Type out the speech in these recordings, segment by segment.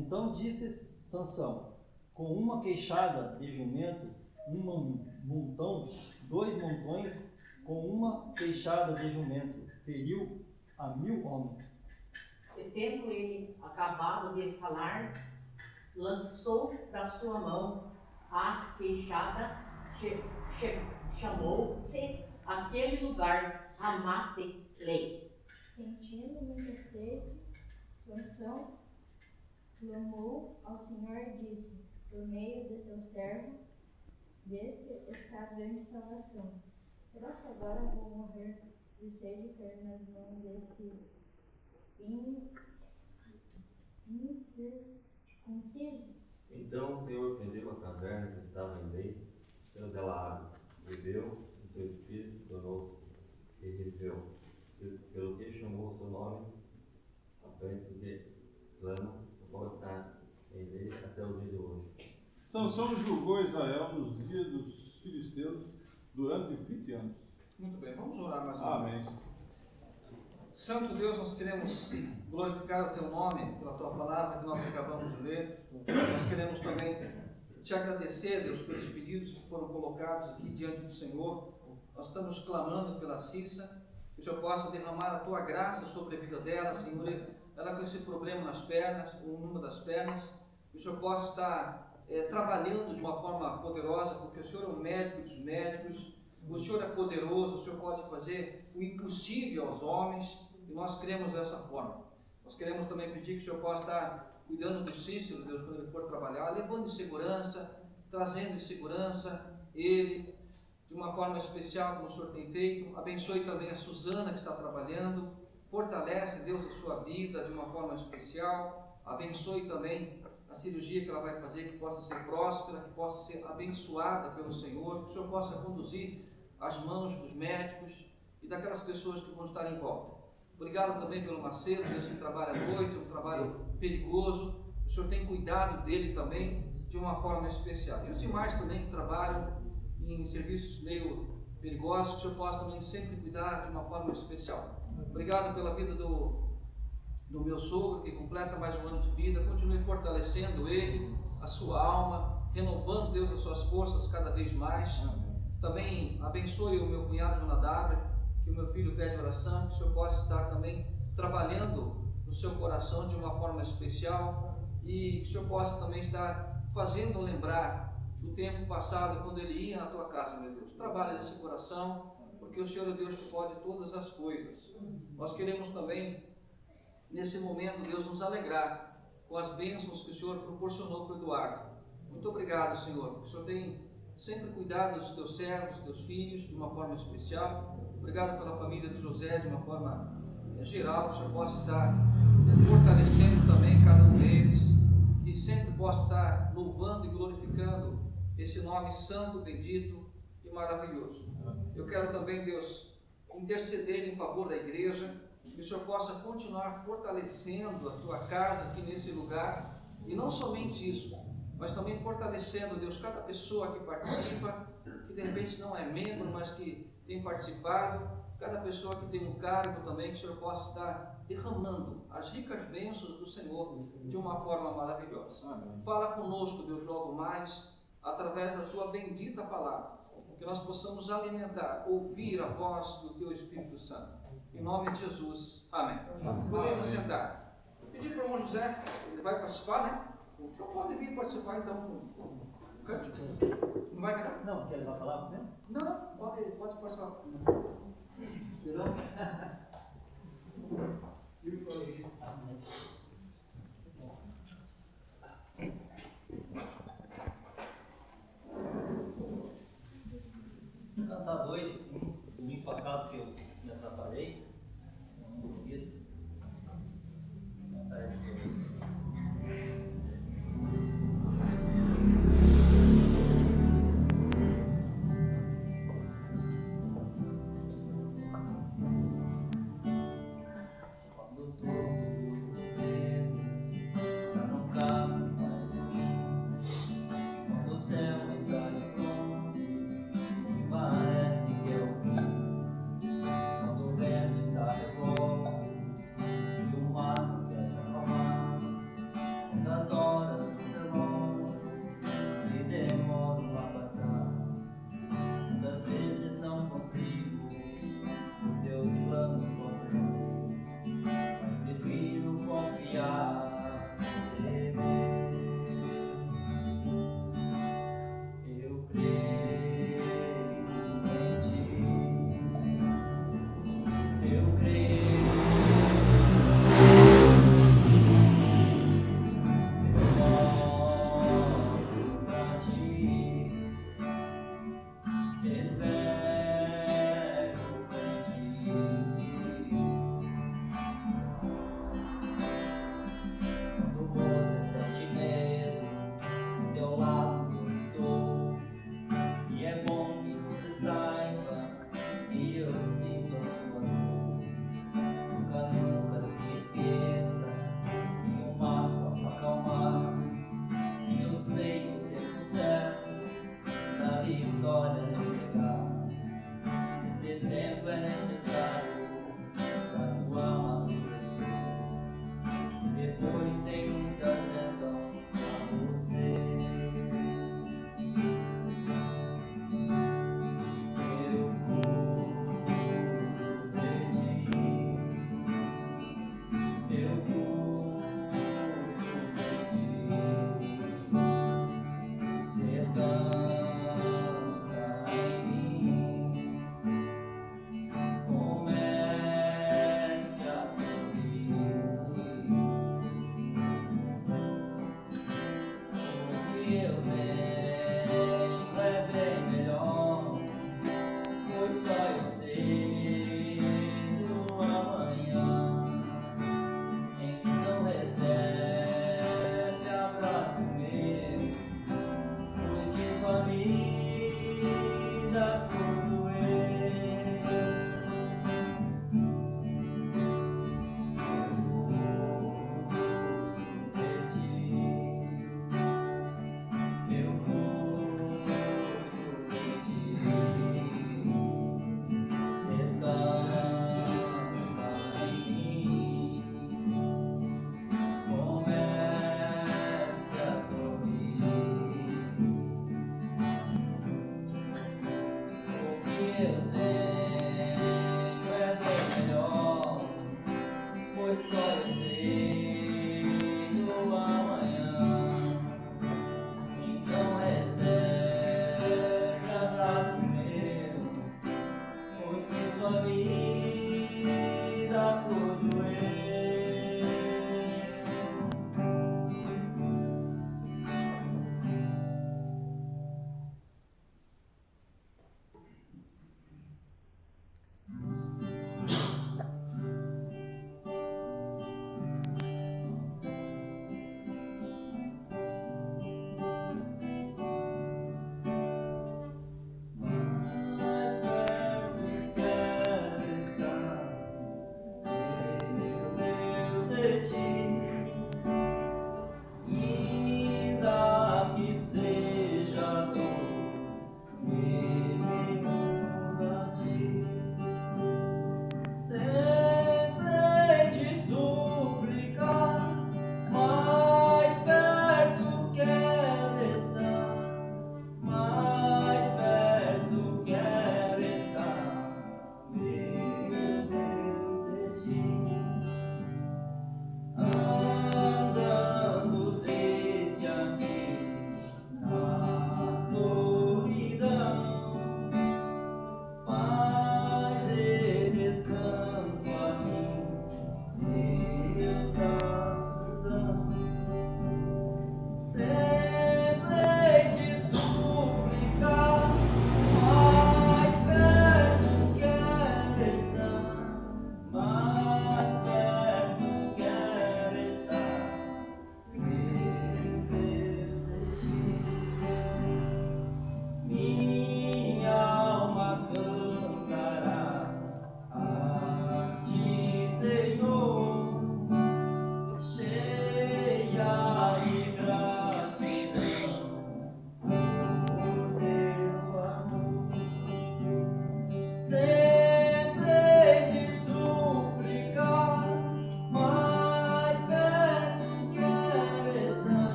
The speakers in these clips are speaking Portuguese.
Então disse Sansão: com uma queixada de jumento, um montão, 2 montões, com uma queixada de jumento, feriu a 1000 homens. E tendo ele acabado de falar, lançou da sua mão a queixada, chamou-se aquele lugar Amate-Lei. Sentindo muita sede, Sansão clamou ao Senhor e disse: por meio de teu servo, deste está a grande salvação. Será que agora vou morrer de sede e cair nas mãos desses incircuncisos? Então o Senhor fendeu a caverna que estava em lei, saiu dela água, bebeu, e seu espírito tornou-se terrível, pelo que chamou o seu nome, a frente que clama, o qual está em lei até o dia de hoje. Sansão julgou Israel nos dias dos filisteus durante 20 anos. Muito bem, vamos orar mais uma vez. Amém. Santo Deus, nós queremos glorificar o Teu nome pela Tua palavra que nós acabamos de ler. Nós queremos também Te agradecer, Deus, pelos pedidos que foram colocados aqui diante do Senhor. Nós estamos clamando pela Cissa, que o Senhor possa derramar a Tua graça sobre a vida dela, Senhor. Ela com esse problema nas pernas, ou numa das pernas, que o Senhor possa estar trabalhando de uma forma poderosa, porque o Senhor é o médico dos médicos, o Senhor é poderoso, o Senhor pode fazer o impossível aos homens, e nós cremos dessa forma. Nós queremos também pedir que o Senhor possa estar cuidando do Cícero, Deus, quando ele for trabalhar, levando em segurança, trazendo em segurança ele, de uma forma especial, como o Senhor tem feito. Abençoe também a Suzana, que está trabalhando, fortalece, Deus, a sua vida de uma forma especial. Abençoe também a cirurgia que ela vai fazer, que possa ser próspera, que possa ser abençoada pelo Senhor, que o Senhor possa conduzir as mãos dos médicos e daquelas pessoas que vão estar em volta. Obrigado também pelo Macedo, Deus, que trabalha à noite, um trabalho perigoso. O Senhor tem cuidado dele também de uma forma especial. E os demais também que trabalham em serviços meio perigosos, que o Senhor possa também sempre cuidar de uma forma especial. Obrigado pela vida do meu sogro, que completa mais um ano de vida. Continue fortalecendo ele, a sua alma, renovando, Deus, as suas forças cada vez mais. Também abençoe o meu cunhado Jonadab, que o meu filho pede oração, que o Senhor possa estar também trabalhando no seu coração de uma forma especial e que o Senhor possa também estar fazendo lembrar do tempo passado, quando ele ia na tua casa, meu Deus. Trabalha nesse coração, porque o Senhor é Deus que pode todas as coisas. Nós queremos também, nesse momento, Deus, nos alegrar com as bênçãos que o Senhor proporcionou para o Eduardo. Muito obrigado, Senhor, porque o Senhor tem sempre cuidado dos teus servos, dos teus filhos, de uma forma especial. Obrigado pela família de José, de uma forma geral, que o Senhor possa estar fortalecendo também cada um deles, que sempre possa estar louvando e glorificando esse nome santo, bendito e maravilhoso. Eu quero também, Deus, interceder em favor da igreja, que o Senhor possa continuar fortalecendo a tua casa aqui nesse lugar, e não somente isso, mas também fortalecendo, Deus, cada pessoa que participa, que de repente não é membro, mas que tem participado, cada pessoa que tem um cargo também, que o Senhor possa estar derramando as ricas bênçãos do Senhor de uma forma maravilhosa. Amém. Fala conosco, Deus, logo mais, através da tua bendita palavra, que nós possamos alimentar, ouvir a voz do teu Espírito Santo. Em nome de Jesus. Amém. Podemos assentar. Vou pedir para o irmão José, ele vai participar, né? Então pode vir participar então com cântico. Não vai cantar? Não, quer ele vai falar mesmo? Não, pode participar. Esperou? Cantar 2, domingo passado que eu me atrapalhei, não fiz. Cantar esse 2. Quando tudo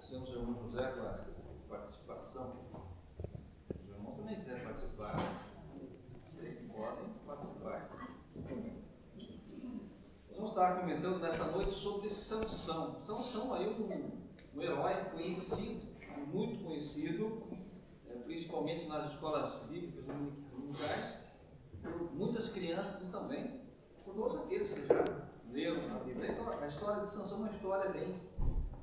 Agradecemos ao irmão José pela participação. Os irmãos também quiserem participar, sei que podem participar. Nós vamos estar comentando nessa noite sobre Sansão. Sansão aí um herói conhecido, muito conhecido, principalmente nas escolas bíblicas mundiais, por muitas crianças e também por todos aqueles que já leram na Bíblia. Então, a história de Sansão é uma história bem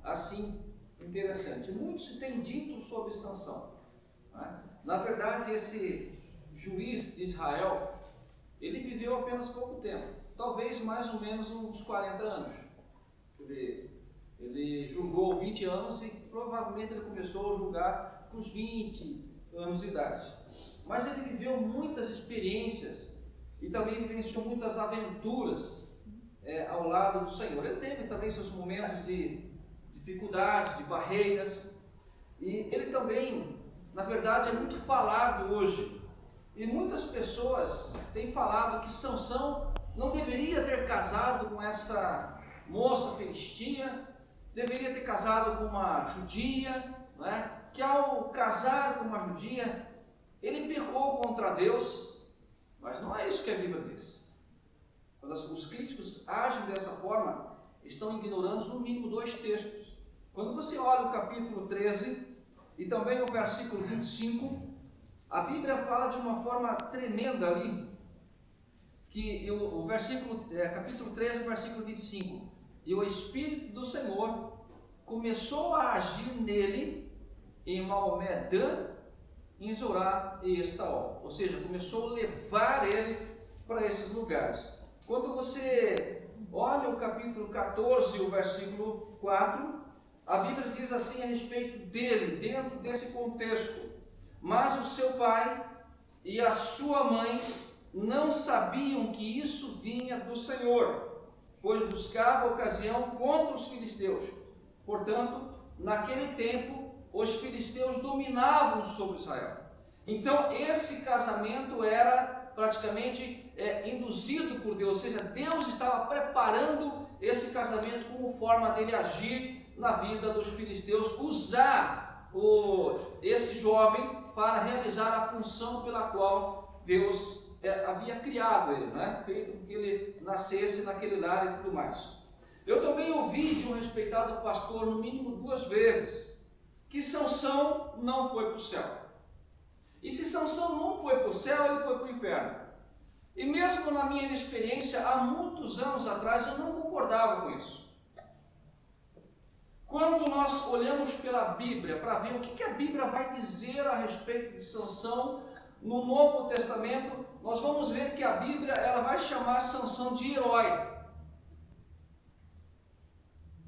assim interessante. Muito se tem dito sobre Sansão, né? Na verdade, esse juiz de Israel, ele viveu apenas pouco tempo, talvez mais ou menos uns 40 anos. Ele Ele julgou 20 anos e provavelmente ele começou a julgar com os 20 anos de idade. Mas ele viveu muitas experiências e também vivenciou muitas aventuras ao lado do Senhor. Ele teve também seus momentos de dificuldade, de barreiras, e ele também, na verdade, é muito falado hoje. E muitas pessoas têm falado que Sansão não deveria ter casado com essa moça filistia, deveria ter casado com uma judia, não é? Que ao casar com uma judia, ele pecou contra Deus, mas não é isso que a Bíblia diz. Quando os críticos agem dessa forma, estão ignorando no mínimo 2 textos. Quando você olha o capítulo 13 e também o versículo 25, a Bíblia fala de uma forma tremenda ali, que o capítulo 13, versículo 25, e o Espírito do Senhor começou a agir nele em Maomé, Dan, em Zorá e Estaol. Ou seja, começou a levar ele para esses lugares. Quando você olha o capítulo 14, o versículo 4, a Bíblia diz assim a respeito dele, dentro desse contexto: mas o seu pai e a sua mãe não sabiam que isso vinha do Senhor, pois buscava ocasião contra os filisteus. Portanto, naquele tempo, os filisteus dominavam sobre Israel. Então, esse casamento era praticamente induzido por Deus, ou seja, Deus estava preparando esse casamento como forma dele agir na vida dos filisteus, usar esse jovem para realizar a função pela qual Deus havia criado ele, né? Feito com que ele nascesse naquele lar e tudo mais. Eu também ouvi de um respeitado pastor, no mínimo 2 vezes, que Sansão não foi para o céu. E se Sansão não foi para o céu, ele foi para o inferno. E mesmo na minha inexperiência, há muitos anos atrás, eu não concordava com isso. Quando nós olhamos pela Bíblia para ver o que a Bíblia vai dizer a respeito de Sansão no Novo Testamento, nós vamos ver que a Bíblia ela vai chamar Sansão de herói.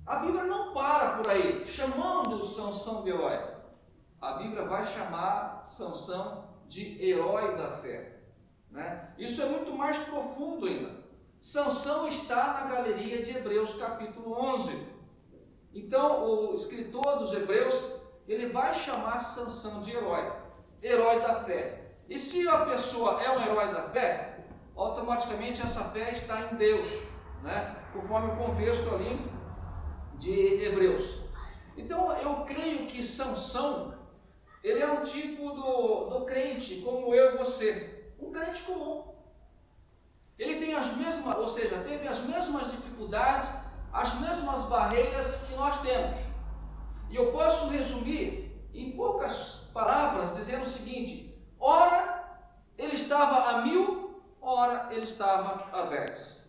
A Bíblia não para por aí, chamando Sansão de herói. A Bíblia vai chamar Sansão de herói da fé, né? Isso é muito mais profundo ainda. Sansão está na galeria de Hebreus capítulo 11. Então o escritor dos Hebreus, ele vai chamar Sansão de herói, herói da fé. E se a pessoa é um herói da fé, automaticamente essa fé está em Deus, né? Conforme o contexto ali de Hebreus. Então eu creio que Sansão, ele é um tipo do crente como eu e você, um crente comum. Ele tem as mesmas, ou seja, teve as mesmas dificuldades, as mesmas barreiras que nós temos. E eu posso resumir em poucas palavras dizendo o seguinte: ora ele estava a 1000, ora ele estava a 10.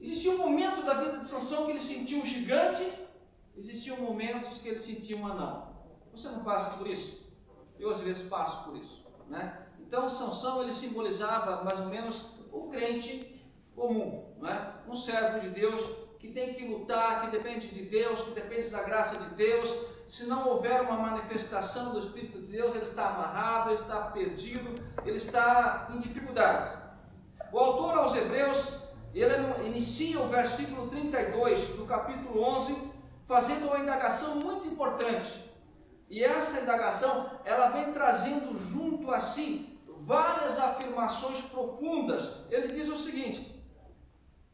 Existia um momento da vida de Sansão que ele sentiu um gigante, existiam momentos que ele sentia um anão. Você não passa por isso? Eu às vezes passo por isso, né? Então Sansão ele simbolizava mais ou menos o crente comum, né? Um servo de Deus que tem que lutar, que depende de Deus, que depende da graça de Deus. Se não houver uma manifestação do Espírito de Deus, ele está amarrado, ele está perdido, ele está em dificuldades. O autor aos Hebreus, ele inicia o versículo 32 do capítulo 11, fazendo uma indagação muito importante. E essa indagação, ela vem trazendo junto a si várias afirmações profundas. Ele diz o seguinte: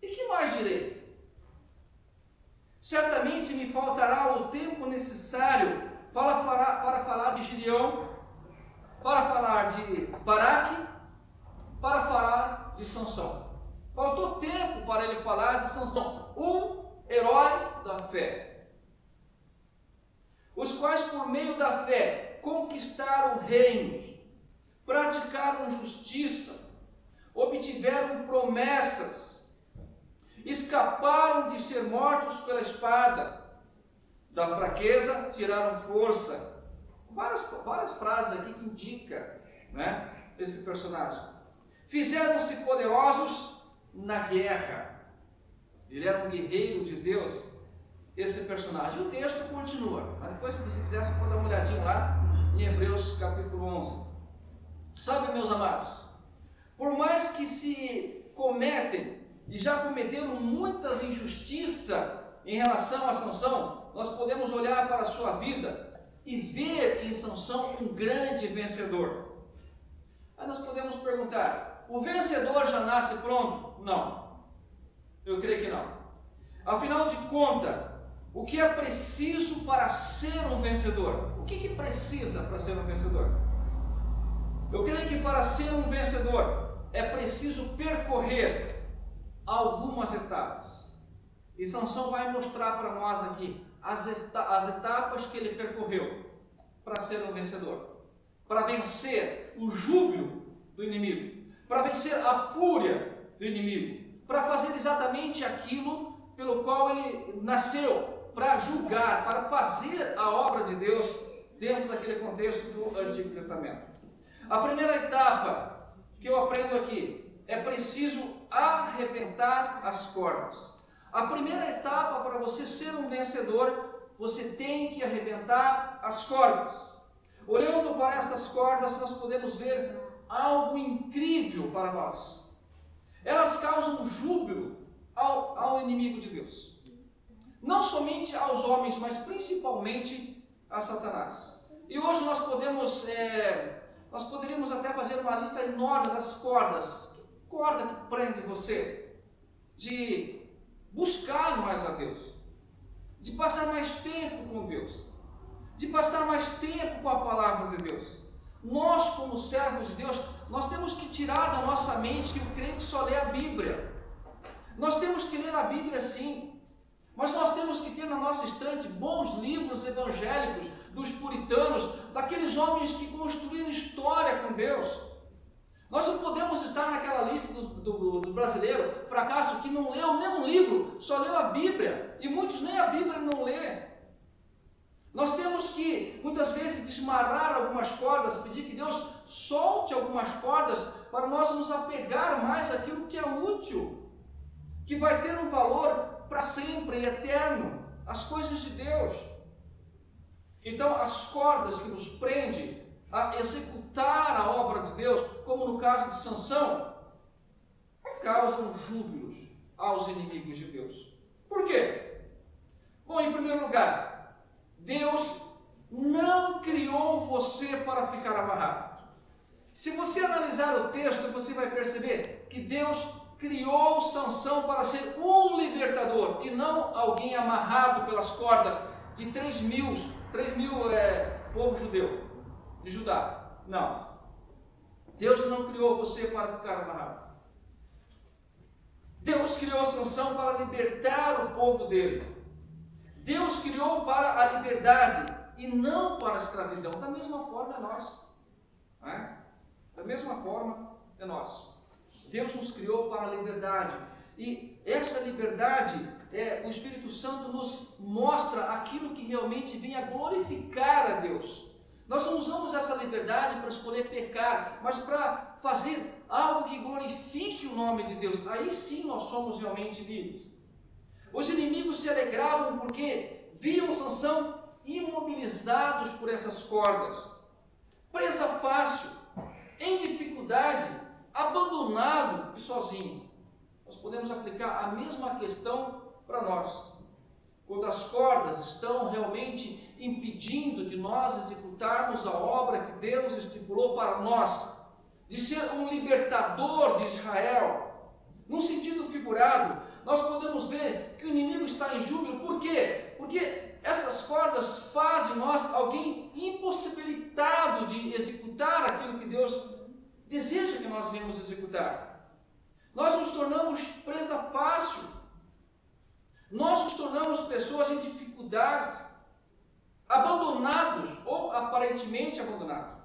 e que mais direi? Certamente me faltará o tempo necessário para falar de Gideão, para falar de Baraque, para falar de Sansão. Faltou tempo para ele falar de Sansão, um herói da fé, os quais por meio da fé conquistaram reinos, praticaram justiça, obtiveram promessas, escaparam de ser mortos pela espada, da fraqueza tiraram força. Várias frases aqui que indicam, né, esse personagem. Fizeram-se poderosos na guerra. Ele era um guerreiro de Deus. esse personagem. O texto continua, mas depois, se você quiser, você pode dar uma olhadinha lá em Hebreus capítulo 11. Sabe, meus amados, por mais que se cometem e já cometeram muitas injustiças em relação a Sansão, nós podemos olhar para a sua vida e ver em Sansão um grande vencedor. Aí nós podemos perguntar, o vencedor já nasce pronto? Não, eu creio que não. Afinal de contas, o que é preciso para ser um vencedor? O que precisa para ser um vencedor? Eu creio que para ser um vencedor é preciso percorrer algumas etapas. E Sansão vai mostrar para nós aqui as etapas que ele percorreu para ser um vencedor. Para vencer o júbilo do inimigo. Para vencer a fúria do inimigo. Para fazer exatamente aquilo pelo qual ele nasceu. Para julgar, para fazer a obra de Deus dentro daquele contexto do Antigo Testamento. A primeira etapa que eu aprendo aqui é preciso arrebentar as cordas. A primeira etapa para você ser um vencedor, você tem que arrebentar as cordas. Olhando para essas cordas, nós podemos ver algo incrível para nós. Elas causam júbilo ao inimigo de Deus. Não somente aos homens, mas principalmente a Satanás. E hoje nós poderíamos até fazer uma lista enorme das cordas. Que corda que prende você de buscar mais a Deus, de passar mais tempo com Deus, de passar mais tempo com a palavra de Deus. Nós, como servos de Deus, nós temos que tirar da nossa mente que o crente só lê a Bíblia. Nós temos que ler a Bíblia sim, mas nós temos que ter na nossa estante bons livros evangélicos dos puritanos, daqueles homens que construíram história com Deus. Nós não podemos estar naquela lista do brasileiro fracasso que não leu nenhum livro, só leu a Bíblia, e muitos nem a Bíblia não lê. Nós temos que, muitas vezes, desmarrar algumas cordas, pedir que Deus solte algumas cordas para nós nos apegar mais àquilo que é útil, que vai ter um valor para sempre e eterno, as coisas de Deus. Então, as cordas que nos prendem a executar a obra de Deus, como no caso de Sansão, causam júbilos aos inimigos de Deus. Por quê? Bom, em primeiro lugar, Deus não criou você para ficar amarrado. Se você analisar o texto, você vai perceber que Deus criou Sansão para ser um libertador e não alguém amarrado pelas cordas de 3 mil povo judeu, de Judá. Não. Deus não criou você para ficar amarrado. Deus criou Sansão para libertar o povo dele. Deus criou para a liberdade e não para a escravidão. Da mesma forma é nós. Da mesma forma é nós. Deus nos criou para a liberdade. E essa liberdade, o Espírito Santo nos mostra aquilo que realmente vem a glorificar a Deus. Nós não usamos essa liberdade para escolher pecar, mas para fazer algo que glorifique o nome de Deus. Aí sim nós somos realmente livres. Os inimigos se alegravam porque viam Sansão imobilizados por essas cordas, presa fácil, em dificuldade, abandonado e sozinho. Nós podemos aplicar a mesma questão para nós. Quando as cordas estão realmente impedindo de nós executarmos a obra que Deus estipulou para nós, de ser um libertador de Israel, num sentido figurado, nós podemos ver que o inimigo está em júbilo. Por quê? Porque essas cordas fazem nós alguém impossibilitado de executar aquilo que Deus deseja que nós venhamos executar. Nós nos tornamos presa fácil. Nós nos tornamos pessoas em dificuldade, abandonados ou aparentemente abandonados,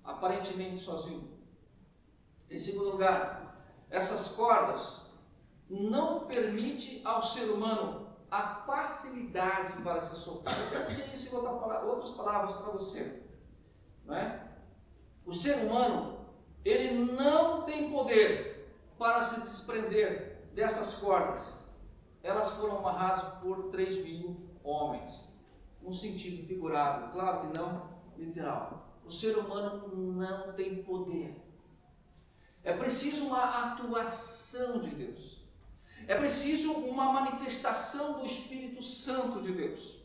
aparentemente sozinhos. Em segundo lugar, essas cordas não permitem ao ser humano a facilidade para se soltar. Eu quero dizer isso em outras palavras para você. Não é? O ser humano, ele não tem poder para se desprender dessas cordas. elas foram amarradas por 3.000 homens. No sentido figurado, claro que não literal. O ser humano não tem poder. É preciso uma atuação de Deus. É preciso uma manifestação do Espírito Santo de Deus.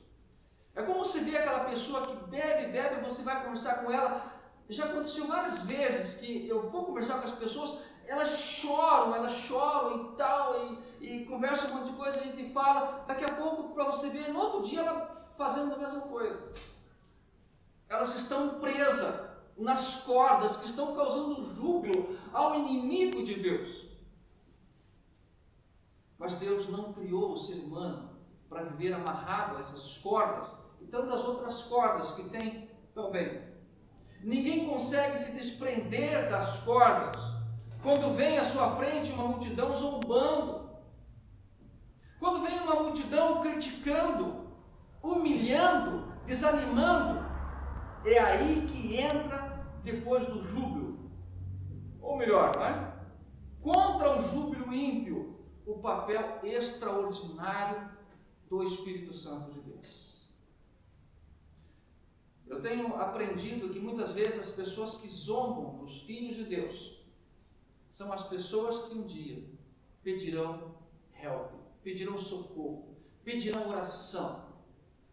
É como você vê aquela pessoa que bebe, você vai conversar com ela. Já aconteceu várias vezes que eu vou conversar com as pessoas, elas choram e tal, e conversam um monte de coisa, a gente fala, daqui a pouco, para você ver, no outro dia ela fazendo a mesma coisa. Elas estão presas nas cordas que estão causando júbilo ao inimigo de Deus. Mas Deus não criou o ser humano para viver amarrado a essas cordas e tantas outras cordas que tem também. Ninguém consegue se desprender das cordas quando vem à sua frente uma multidão zombando, quando vem uma multidão criticando, humilhando, desanimando. É aí que entra depois do júbilo, ou melhor, não é? Contra o júbilo ímpio, o papel extraordinário do Espírito Santo de Deus. Eu tenho aprendido que muitas vezes as pessoas que zombam dos filhos de Deus são as pessoas que um dia pedirão help, pedirão socorro, pedirão oração.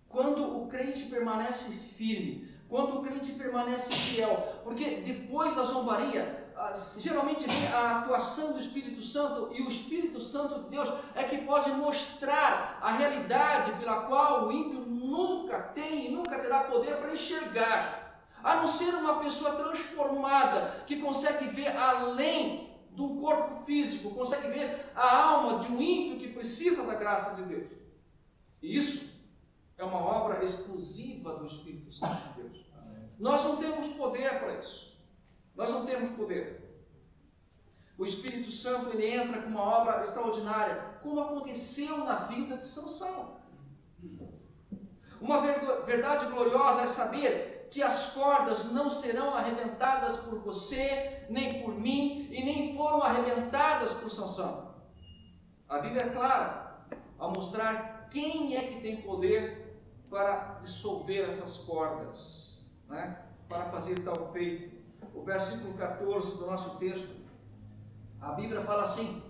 Quando o crente permanece firme, quando o crente permanece fiel, porque depois da zombaria, geralmente vem a atuação do Espírito Santo, e o Espírito Santo de Deus é que pode mostrar a realidade pela qual o ímpio nunca tem e nunca terá poder para enxergar, a não ser uma pessoa transformada, que consegue ver além do corpo físico, consegue ver a alma de um ímpio que precisa da graça de Deus. E isso é uma obra exclusiva do Espírito Santo de Deus. Nós não temos poder para isso. Nós não temos poder. O Espírito Santo, ele entra com uma obra extraordinária, como aconteceu na vida de Sansão. Uma verdade gloriosa é saber que as cordas não serão arrebentadas por você, nem por mim, e nem foram arrebentadas por Sansão. A Bíblia é clara ao mostrar quem é que tem poder para dissolver essas cordas, né? Para fazer tal feito. O versículo 14 do nosso texto, a Bíblia fala assim: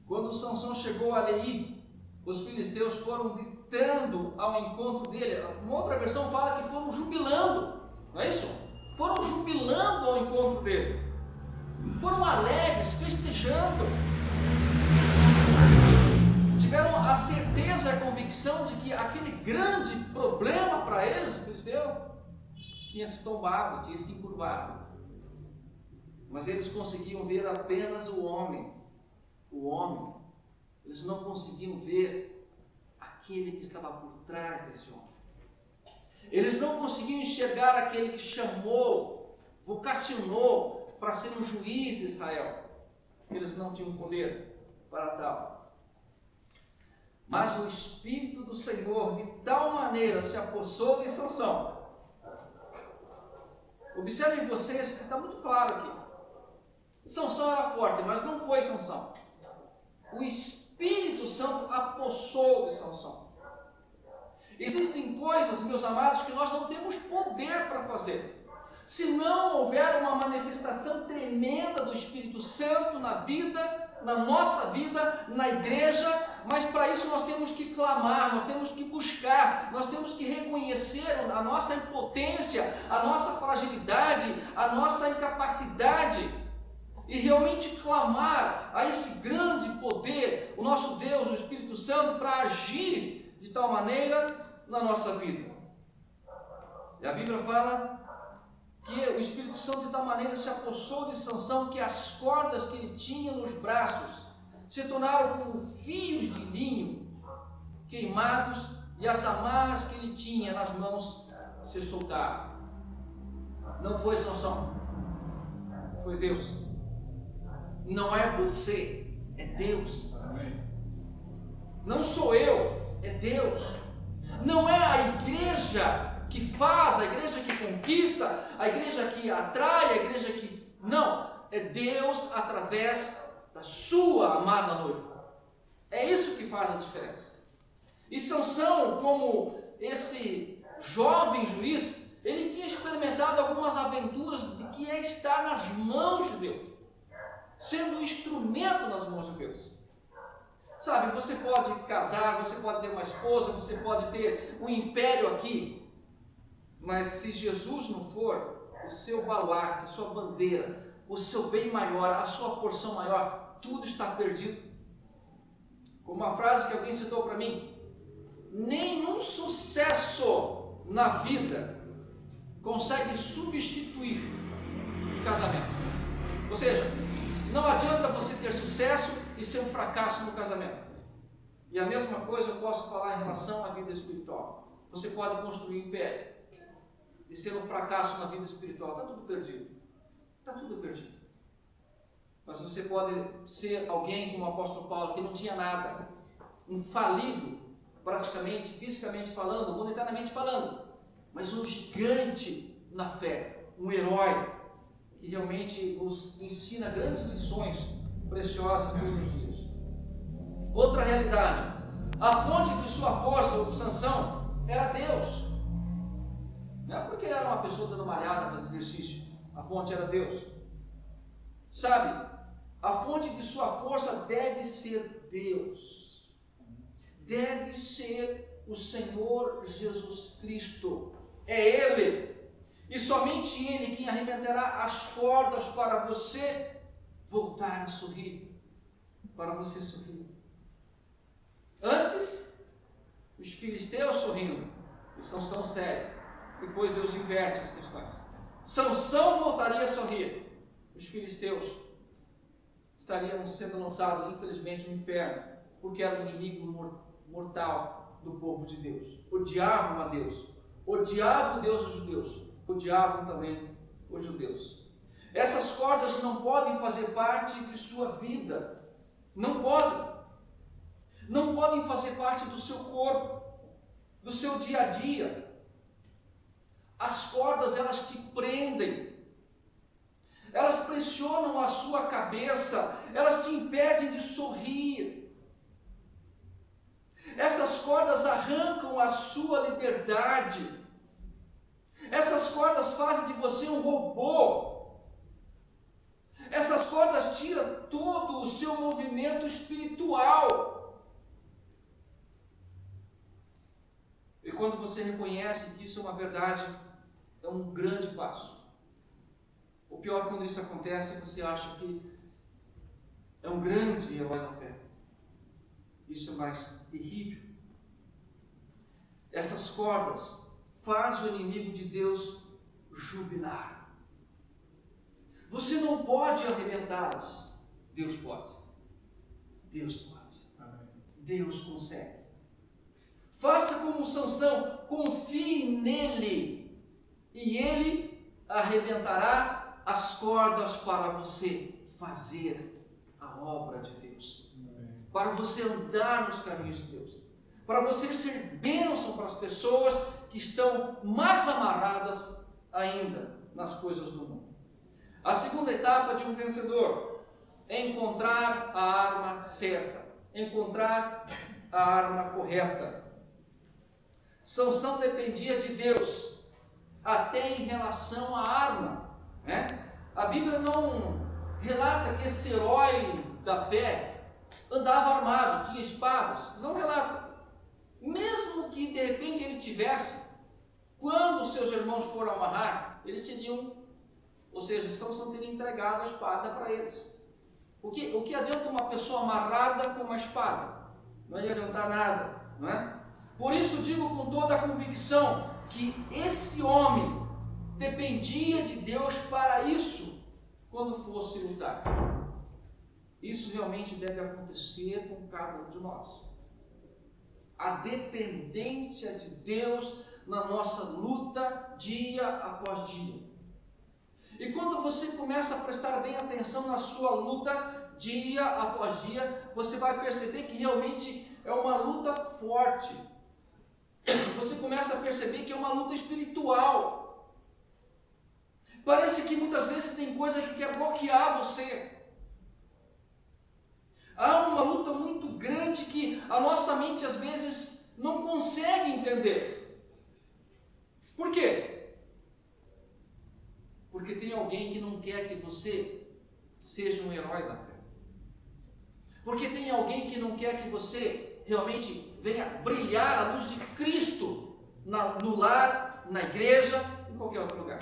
quando Sansão chegou a Leí, os filisteus foram gritando ao encontro dele. Uma outra versão fala que foram jubilando, não é isso? Foram jubilando ao encontro dele, foram alegres, festejando, tiveram a certeza e a convicção de que aquele grande problema para eles, o filisteu, tinha se tombado, tinha se encurvado. Mas eles conseguiam ver apenas o homem. Eles não conseguiam ver aquele que estava por trás desse homem. Eles não conseguiam enxergar aquele que chamou, vocacionou para ser um juiz de Israel. Eles não tinham poder para tal. Mas o Espírito do Senhor de tal maneira se apossou de Sansão. Observem vocês que está muito claro aqui. Sansão era forte, mas não foi Sansão. O Espírito Santo apossou de Sansão. Existem coisas, meus amados, que nós não temos poder para fazer. Se não houver uma manifestação tremenda do Espírito Santo na vida, na nossa vida, na igreja, mas para isso nós temos que clamar, nós temos que buscar, nós temos que reconhecer a nossa impotência, a nossa fragilidade, a nossa incapacidade, e realmente clamar a esse grande poder, o nosso Deus, o Espírito Santo, para agir de tal maneira na nossa vida. E a Bíblia fala que o Espírito Santo de tal maneira se apossou de Sansão que as cordas que ele tinha nos braços se tornaram como fios de linho queimados, e as amarras que ele tinha nas mãos se soltaram. Não foi Sansão, foi Deus. Não é você, é Deus. Não sou eu, é Deus. Não é a igreja que faz, a igreja que conquista, a igreja que atrai, a igreja que... Não, é Deus através da sua amada noiva. É isso que faz a diferença. E Sansão, como esse jovem juiz, ele tinha experimentado algumas aventuras de que é estar nas mãos de Deus, sendo um instrumento nas mãos de Deus. Sabe, você pode casar, você pode ter uma esposa, você pode ter um império aqui, mas se Jesus não for o seu baluarte, a sua bandeira, o seu bem maior, a sua porção maior, tudo está perdido. Como uma frase que alguém citou para mim: nenhum sucesso na vida consegue substituir o casamento. Ou seja, não adianta você ter sucesso e ser um fracasso no casamento. E a mesma coisa eu posso falar em relação à vida espiritual. Você pode construir um império e ser um fracasso na vida espiritual. Está tudo perdido. Está tudo perdido. Mas você pode ser alguém como o apóstolo Paulo, que não tinha nada, um falido, praticamente, fisicamente falando, monetariamente falando, mas um gigante na fé, um herói, que realmente nos ensina grandes lições preciosas todos os dias. Outra realidade: a fonte de sua força, ou de Sansão, era Deus. Não é porque era uma pessoa dando malhada, fazendo exercício, a fonte era Deus. Sabe, a fonte de sua força deve ser Deus, deve ser o Senhor Jesus Cristo. É Ele, e somente Ele, quem arrebentará as cordas para você voltar a sorrir, para você sorrir. Antes, os filisteus sorrindo, e Sansão sério. Depois Deus inverte as questões. Sansão voltaria a sorrir, os filisteus estariam sendo lançados, infelizmente, no inferno, porque era um inimigo mortal do povo de Deus. Odiavam a Deus, odiavam Deus dos judeus, odiavam também os judeus. Essas cordas não podem fazer parte de sua vida, não podem. Não podem fazer parte do seu corpo, do seu dia a dia. As cordas, elas te prendem, elas pressionam a sua cabeça, elas te impedem de sorrir. Essas cordas arrancam a sua liberdade. Essas cordas fazem de você um robô. Essas cordas tiram todo o seu movimento espiritual. E quando você reconhece que isso é uma verdade, é um grande passo. O pior, quando isso acontece, você acha que é um grande herói da fé. Isso é mais terrível. Essas cordas fazem o inimigo de Deus jubilar. Você não pode arrebentá-las. Deus pode. Deus pode. Deus consegue. Faça como Sansão, confie nele, e ele arrebentará as cordas para você fazer a obra de Deus, para você andar nos caminhos de Deus, para você ser bênção para as pessoas que estão mais amarradas ainda nas coisas do mundo. A segunda etapa de um vencedor é encontrar a arma certa, encontrar a arma correta. Sansão dependia de Deus, até em relação à arma, né? A Bíblia não relata que esse herói da fé andava armado, tinha espadas, não relata. Mesmo que de repente ele tivesse, quando os seus irmãos foram amarrar, eles teriam, ou seja, Sansão teria entregado a espada para eles. O que adianta uma pessoa amarrada com uma espada? Não ia adiantar nada, não é? Por isso digo com toda a convicção que esse homem dependia de Deus para isso, quando fosse lutar. Isso realmente deve acontecer com cada um de nós. A dependência de Deus na nossa luta dia após dia. E quando você começa a prestar bem atenção na sua luta dia após dia, você vai perceber que realmente é uma luta forte. Você começa a perceber que é uma luta espiritual. Parece que muitas vezes tem coisa que quer bloquear você. Há uma luta muito grande que a nossa mente às vezes não consegue entender. Por quê? Porque tem alguém que não quer que você seja um herói da fé. Porque tem alguém que não quer que você realmente venha brilhar a luz de Cristo no lar, na igreja, em qualquer outro lugar.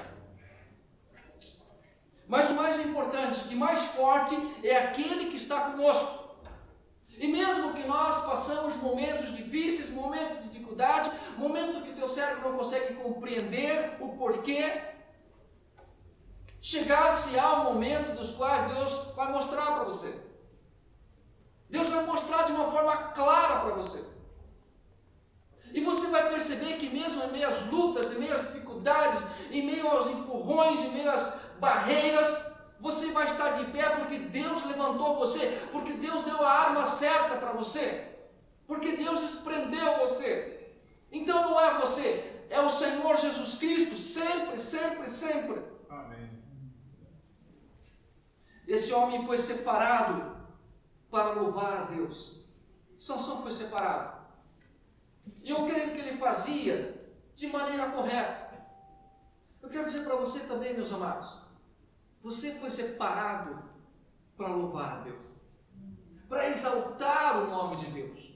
Mas o mais importante e mais forte é aquele que está conosco. E mesmo que nós passamos momentos difíceis, momentos de dificuldade, momentos que teu cérebro não consegue compreender o porquê, chegar-se-á um momento dos quais Deus vai mostrar para você. Deus vai mostrar de uma forma clara para você. E você vai perceber que mesmo em meio às lutas, em meio às dificuldades, em meio aos empurrões, em meio às barreiras, você vai estar de pé porque Deus levantou você, porque Deus deu a arma certa para você, porque Deus desprendeu você. Então não é você, é o Senhor Jesus Cristo, sempre, sempre, sempre. Amém. Esse homem foi separado para louvar a Deus. Sansão foi separado. E eu creio que ele fazia de maneira correta. Eu quero dizer para você também, meus amados, você foi separado para louvar a Deus, para exaltar o nome de Deus,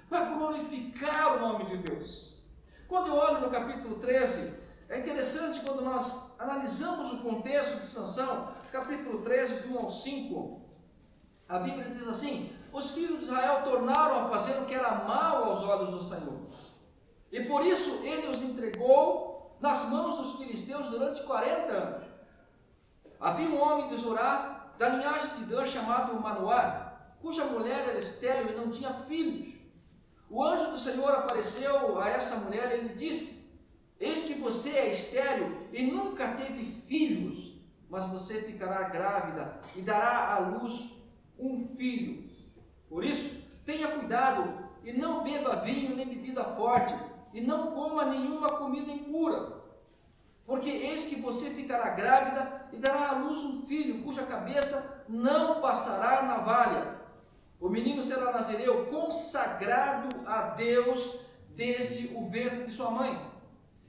para glorificar o nome de Deus. Quando eu olho no capítulo 13, é interessante quando nós analisamos o contexto de Sansão, capítulo 13, de 1 ao 5, a Bíblia diz assim: os filhos de Israel tornaram a fazer o que era mal aos olhos do Senhor, e por isso ele os entregou nas mãos dos filisteus durante 40 anos. Havia um homem de Zorá, da linhagem de Dan, chamado Manoá, cuja mulher era estéril e não tinha filhos. O anjo do Senhor apareceu a essa mulher e lhe disse: eis que você é estéril e nunca teve filhos, mas você ficará grávida e dará à luz um filho. Por isso, tenha cuidado e não beba vinho nem bebida forte, e não coma nenhuma comida impura, porque eis que você ficará grávida e dará à luz um filho, cuja cabeça não passará navalha. O menino será nazireu, consagrado a Deus desde o ventre de sua mãe,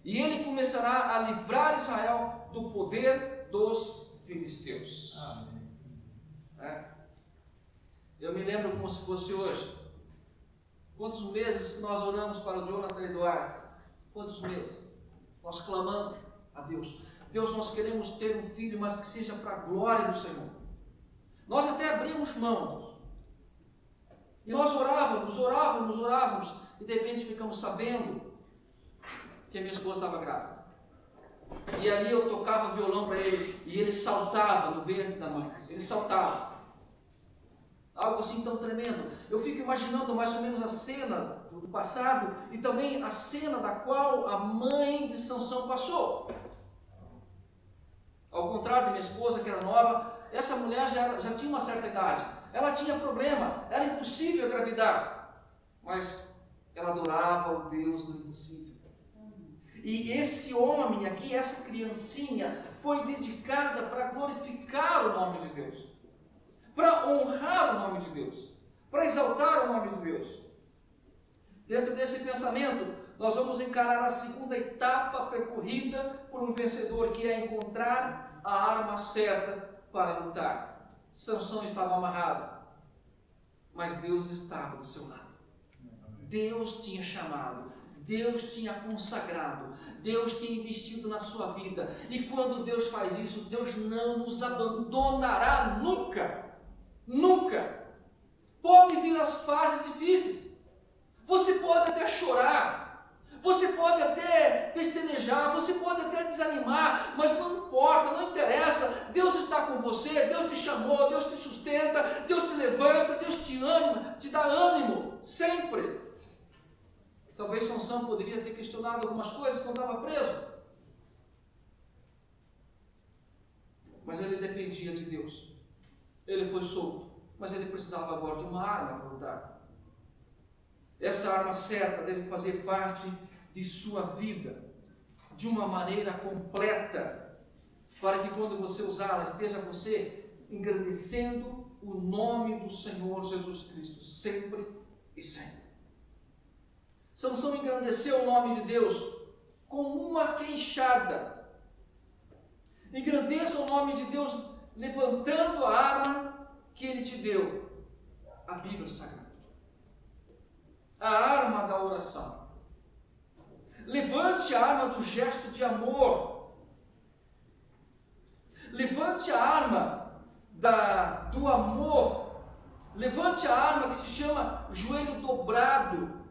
e ele começará a livrar Israel do poder dos filisteus. Amém. Eu me lembro como se fosse hoje. Quantos meses nós oramos para o Jonathan Eduardo? Quantos meses? Nós clamamos a Deus. Deus, nós queremos ter um filho, mas que seja para a glória do Senhor. Nós até abrimos mãos. E nós orávamos, e de repente ficamos sabendo que a minha esposa estava grávida. E ali eu tocava violão para ele, e ele saltava no ventre da mãe. Ele saltava. Algo assim tão tremendo. Eu fico imaginando mais ou menos a cena do passado e também a cena da qual a mãe de Sansão passou. Ao contrário da minha esposa, que era nova, essa mulher já tinha uma certa idade. Ela tinha problema, era impossível engravidar, mas ela adorava o Deus do impossível. E esse homem aqui, essa criancinha, foi dedicada para glorificar o nome de Deus, para honrar o nome de Deus, para exaltar o nome de Deus. Dentro desse pensamento, nós vamos encarar a segunda etapa percorrida por um vencedor, que é encontrar a arma certa para lutar. Sansão estava amarrado, mas Deus estava do seu lado. Deus tinha chamado, Deus tinha consagrado, Deus tinha investido na sua vida. E quando Deus faz isso, Deus não nos abandonará nunca. Nunca. Podem vir as fases difíceis. Você pode até chorar, você pode até pestanejar, você pode até desanimar, mas não importa, não interessa. Deus está com você, Deus te chamou, Deus te sustenta, Deus te levanta, Deus te ama, te dá ânimo, sempre. Talvez Sansão poderia ter questionado algumas coisas quando estava preso, mas ele dependia de Deus. Ele foi solto, mas ele precisava agora de uma arma para lutar. Essa arma certa deve fazer parte de sua vida de uma maneira completa, para que quando você usá-la, esteja você engrandecendo o nome do Senhor Jesus Cristo, sempre e sempre. Sansão engrandeceu o nome de Deus com uma queixada. Engrandeça o nome de Deus levantando a arma que Ele te deu, a Bíblia Sagrada, a arma da oração. Levante a arma do gesto de amor. Levante a arma do amor. Levante a arma que se chama joelho dobrado.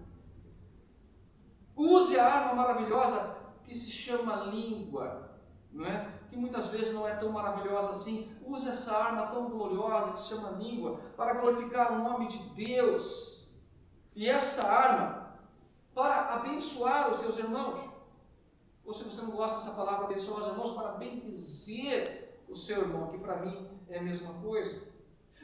Use a arma maravilhosa que se chama língua, não é? Que muitas vezes não é tão maravilhosa assim. Use essa arma tão gloriosa que se chama língua para glorificar o nome de Deus. E essa arma para abençoar os seus irmãos. Ou se você não gosta dessa palavra abençoar os irmãos, para bendizer o seu irmão, que para mim é a mesma coisa.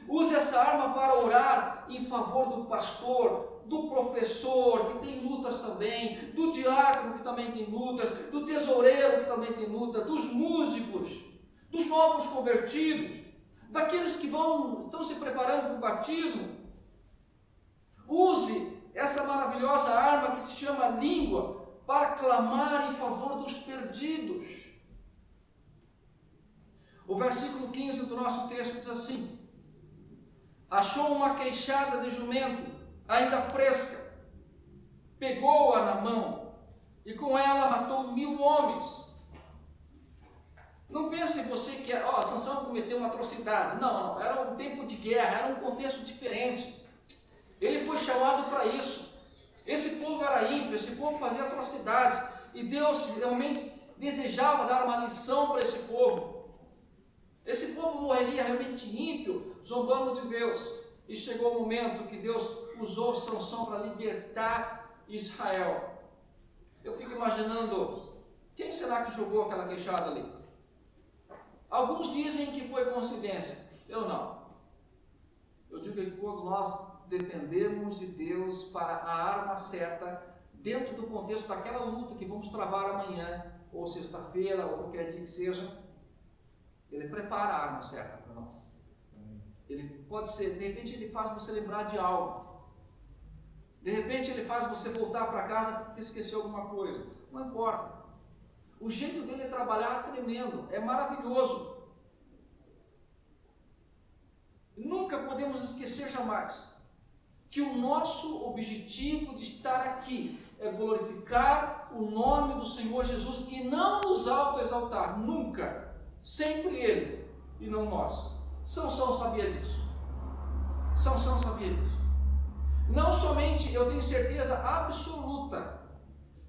Use essa arma para orar em favor do pastor, do professor, que tem lutas também, do diácono, que também tem lutas, do tesoureiro, que também tem luta, dos músicos, dos novos convertidos, daqueles que estão se preparando para o batismo. Use essa maravilhosa arma que se chama língua para clamar em favor dos perdidos. O versículo 15 do nosso texto diz assim: achou uma queixada de jumento, ainda fresca, pegou-a na mão, e com ela matou 1000 homens. Não pense você que Sansão cometeu uma atrocidade. Não, era um tempo de guerra, era um contexto diferente. Ele foi chamado para isso. Esse povo era ímpio, esse povo fazia atrocidades, e Deus realmente desejava dar uma lição para esse povo. Esse povo morreria realmente ímpio, zombando de Deus. E chegou o momento que Deus usou Sansão para libertar Israel. Eu fico imaginando, quem será que jogou aquela queixada ali? Alguns dizem que foi coincidência. Eu não. Eu digo que quando nós dependemos de Deus para a arma certa, dentro do contexto daquela luta que vamos travar amanhã, ou sexta-feira, ou qualquer dia que seja, Ele prepara a arma certa para nós. Ele pode ser, de repente Ele faz você lembrar de algo. De repente Ele faz você voltar para casa porque esqueceu alguma coisa. Não importa. O jeito dele trabalhar é tremendo, é maravilhoso. Nunca podemos esquecer jamais que o nosso objetivo de estar aqui é glorificar o nome do Senhor Jesus e não nos autoexaltar, nunca. Sempre Ele e não nós. Sansão sabia disso. Sansão sabia disso. Não somente, eu tenho certeza absoluta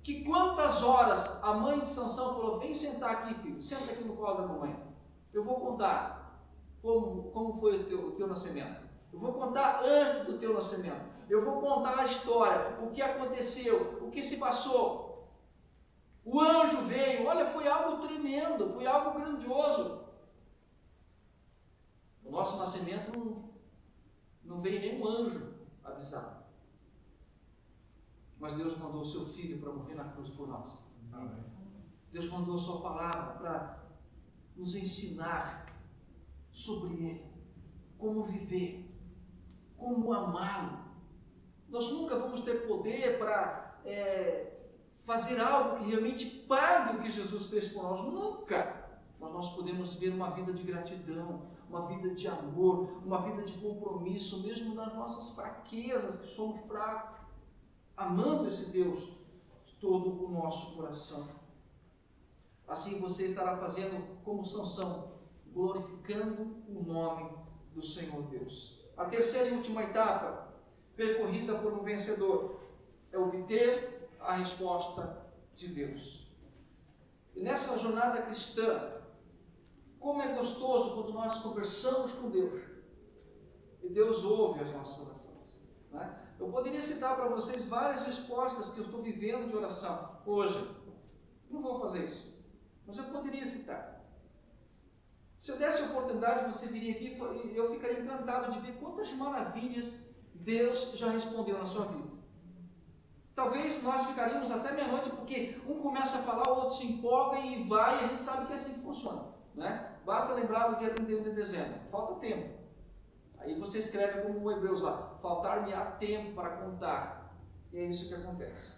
que quantas horas a mãe de Sansão falou: vem sentar aqui, filho, senta aqui no colo da mamãe. Eu vou contar como foi o teu nascimento. Eu vou contar antes do teu nascimento. Eu vou contar a história, o que aconteceu, o que se passou. O anjo veio, olha, foi algo tremendo, foi algo grandioso. O nosso nascimento não veio nenhum anjo avisar. Mas Deus mandou o seu Filho para morrer na cruz por nós. Amém. Deus mandou a sua palavra para nos ensinar sobre Ele, como viver, como amá-lo. Nós nunca vamos ter poder para fazer algo que realmente pague o que Jesus fez por nós, nunca. Mas nós podemos viver uma vida de gratidão, uma vida de amor, uma vida de compromisso, mesmo nas nossas fraquezas, que somos fracos, amando esse Deus de todo o nosso coração. Assim você estará fazendo como Sansão, glorificando o nome do Senhor Deus. A terceira e última etapa, percorrida por um vencedor, é obter a resposta de Deus. E nessa jornada cristã, como é gostoso quando nós conversamos com Deus e Deus ouve as nossas orações, né? Eu poderia citar para vocês várias respostas que eu estou vivendo de oração hoje. Não vou fazer isso, mas eu poderia citar. Se eu desse a oportunidade, você viria aqui e eu ficaria encantado de ver quantas maravilhas Deus já respondeu na sua vida. Talvez nós ficaríamos até meia-noite, porque um começa a falar, o outro se empolga e vai, e a gente sabe que é assim que funciona, né? Basta lembrar do dia 31 de dezembro, falta tempo. Aí você escreve como o Hebreus lá, faltar-me-á tempo para contar. E é isso que acontece.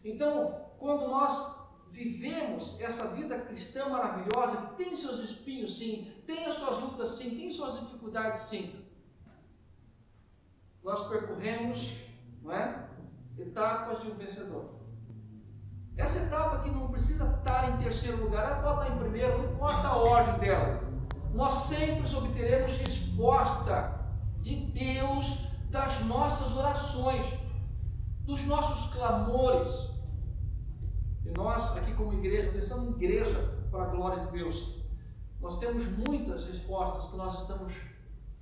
Então, quando nós vivemos essa vida cristã maravilhosa, que tem seus espinhos sim, tem as suas lutas sim, tem suas dificuldades sim, nós percorremos, não é, etapas de um vencedor. Essa etapa aqui não precisa estar em terceiro lugar, ela pode estar em primeiro, não importa a ordem dela. Nós sempre obteremos resposta de Deus das nossas orações, dos nossos clamores. E nós, aqui como igreja, pensando em igreja para a glória de Deus, nós temos muitas respostas que nós estamos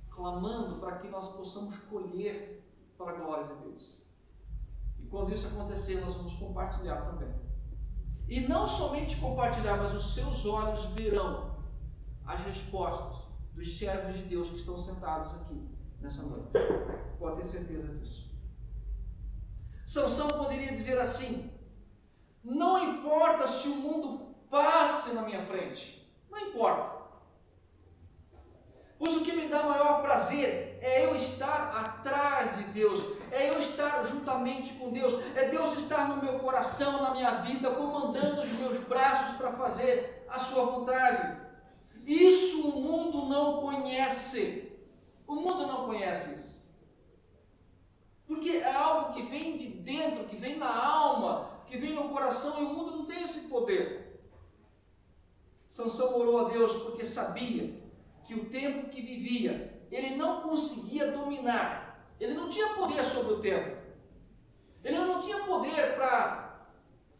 clamando para que nós possamos colher para a glória de Deus. E quando isso acontecer, nós vamos compartilhar também. E não somente compartilhar, mas os seus olhos verão as respostas dos servos de Deus que estão sentados aqui nessa noite. Pode ter certeza disso. Sansão poderia dizer assim: não importa se o mundo passe na minha frente, não importa. Pois o que me dá maior prazer é eu estar atrás de Deus, é eu estar juntamente com Deus, é Deus estar no meu coração, na minha vida, comandando os meus braços para fazer a sua vontade. Isso o mundo não conhece. O mundo não conhece isso. Porque é algo que vem de dentro, que vem na alma, que vem no coração, e o mundo não tem esse poder. Sansão orou a Deus porque sabia que o tempo que vivia, ele não conseguia dominar. Ele não tinha poder sobre o tempo. Ele não tinha poder para